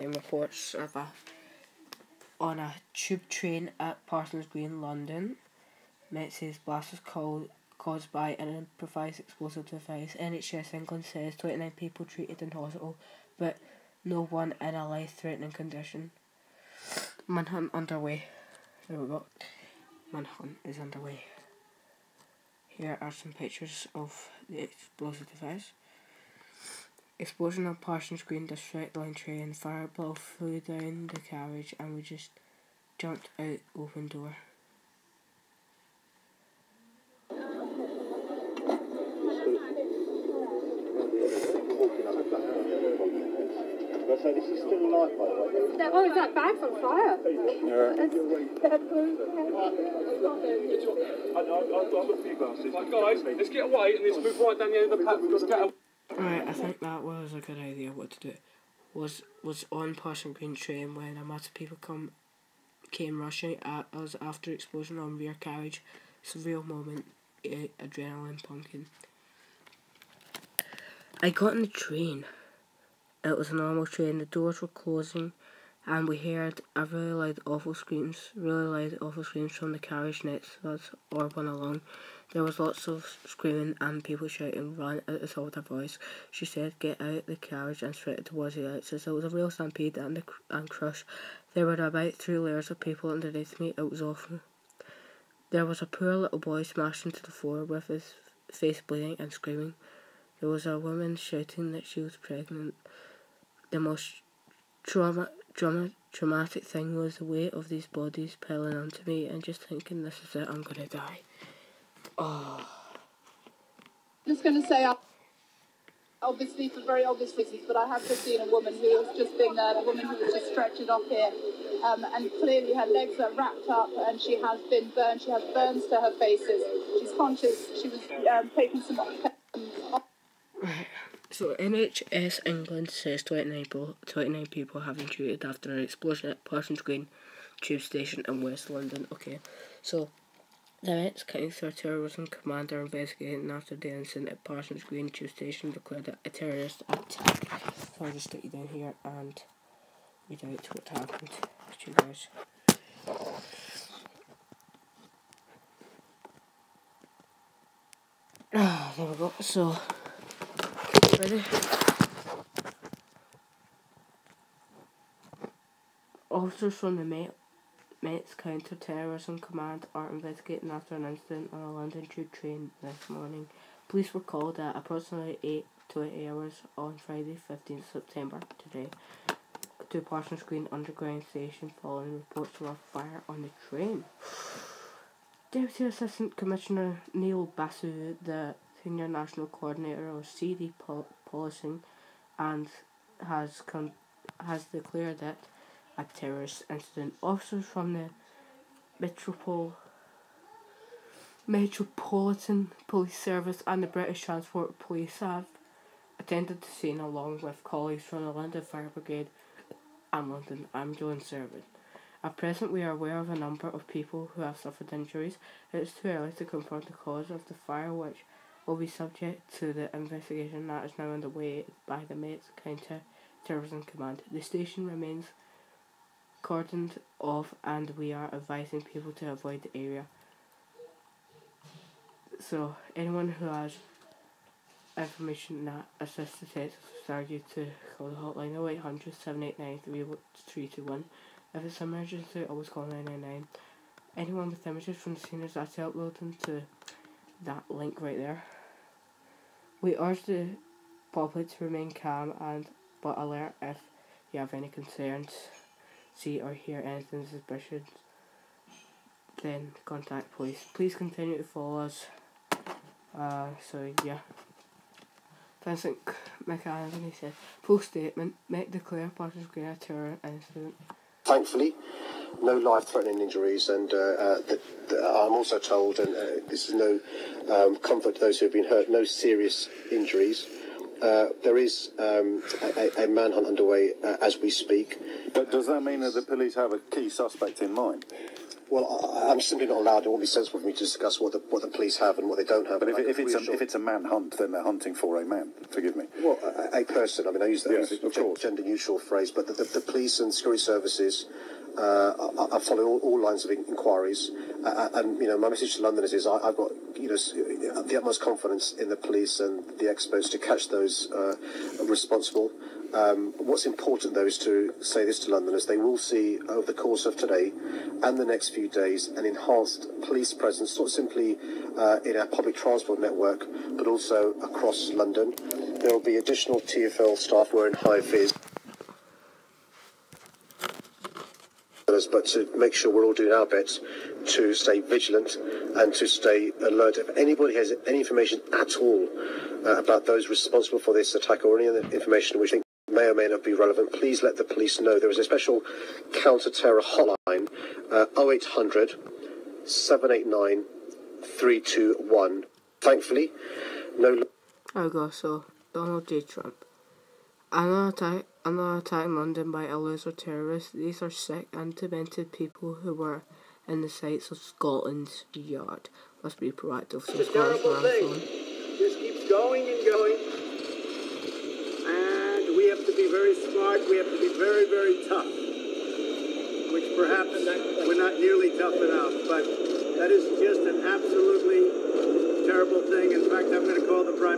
Reports of on a tube train at Parsons Green, London. Met says blast was caused by an improvised explosive device. NHS England says 29 people treated in hospital, but no one in a life-threatening condition. Manhunt underway. There we go. Manhunt is underway. Here are some pictures of the explosive device. Explosion on Parsons Green District Line train. Fireball flew down the carriage and we just jumped out open door. So this is still alive, by the way. Oh, is that bag's on fire? Yeah. Guys, let's get away and let's move right down the end of the path. We've got to get away. Right, I think that was a good idea. What to do was on Parsons Green train when a mass of people came rushing at us after explosion on rear carriage. Surreal moment, adrenaline pumping. I got on the train. It was a normal train. The doors were closing, and we heard a really loud, awful screams from the carriage next to us or one along. There was lots of screaming and people shouting, "Run!" at the top of their voice. She said, "Get out the carriage," and sprinted towards the exits. It was a real stampede and crush. There were about 3 layers of people underneath me. It was awful. There was a poor little boy smashed into the floor with his face bleeding and screaming. There was a woman shouting that she was pregnant. The most traumatic thing was the weight of these bodies piling onto me and just thinking, this is it, I'm going to die. Oh. I'm just going to say, obviously for very obvious reasons, but I have just seen a woman who was just being a woman who was just stretched off here, and clearly her legs are wrapped up and she has been burned. She has burns to her faces. She's conscious. She was taking some Right. So NHS England says 29 people have been treated after an explosion at Parsons Green tube station in West London. Okay, so the Met's counter-terrorism commander investigating after the incident at Parsons Green tube station declared it a terrorist attack. So I'll just get you down here and read out what happened to you guys. There we go. So ready? Officers from the Met's Counter-Terrorism Command are investigating after an incident on a London tube train this morning. Police were called at approximately 8 hours on Friday, 15th September, today, to Parsons Green Underground Station following reports of a fire on the train. Deputy Assistant Commissioner Neil Basu, the Senior National Coordinator of CD Policing, and has declared it a terrorist incident. Officers from the Metropolitan Police Service and the British Transport Police have attended the scene along with colleagues from the London Fire Brigade and London Ambulance Service. At present, we are aware of a number of people who have suffered injuries. It is too early to confirm the cause of the fire, which will be subject to the investigation that is now underway by the Met's Counter-Terrorism Command. The station remains cordoned off and we are advising people to avoid the area. So, anyone who has information that assists the detectives is urged to call the hotline 0800 789 3321. If it's an emergency, always call 999. Anyone with images from the scene is asked to upload them to that link right there. We urge the public to remain calm but alert if you have any concerns, see or hear anything suspicious, then contact police. Please continue to follow us. So yeah. Vincent McAnthony said, full statement, Met declare Parsons Green a terror incident. Thankfully, no life-threatening injuries, and I'm also told, and this is no comfort to those who have been hurt, no serious injuries. There is a manhunt underway as we speak. But does that mean that the police have a key suspect in mind? Well, I'm simply not allowed. It won't be sensible for me to discuss what the police have and what they don't have. But if it's a manhunt, then they're hunting for a man. Forgive me. Well, a person. I mean, I use that Yes, as of a course. gender-neutral phrase, but the police and security services are following all lines of inquiries. And my message to Londoners is I've got the utmost confidence in the police and the experts to catch those responsible. What's important, though, is to say this to Londoners. They will see over the course of today and the next few days an enhanced police presence, not simply in our public transport network, but also across London. There will be additional TfL staff wearing high vis, but to make sure we're all doing our bit to stay vigilant and to stay alert. If anybody has any information at all about those responsible for this attack or any other information which may or may not be relevant, please let the police know. There is a special counter-terror hotline, 0800 789 321. Thankfully, no... Okay, so Donald J. Trump. Another attack in London by illness or terrorists. These are sick and demented people who were in the sights of Scotland's Yard. Must be proactive. So It's a terrible thing. Just keeps going and going. And we have to be very smart. We have to be very, very tough. Which perhaps we're not nearly tough enough. But that is just an absolutely terrible thing. In fact, I'm going to call the Prime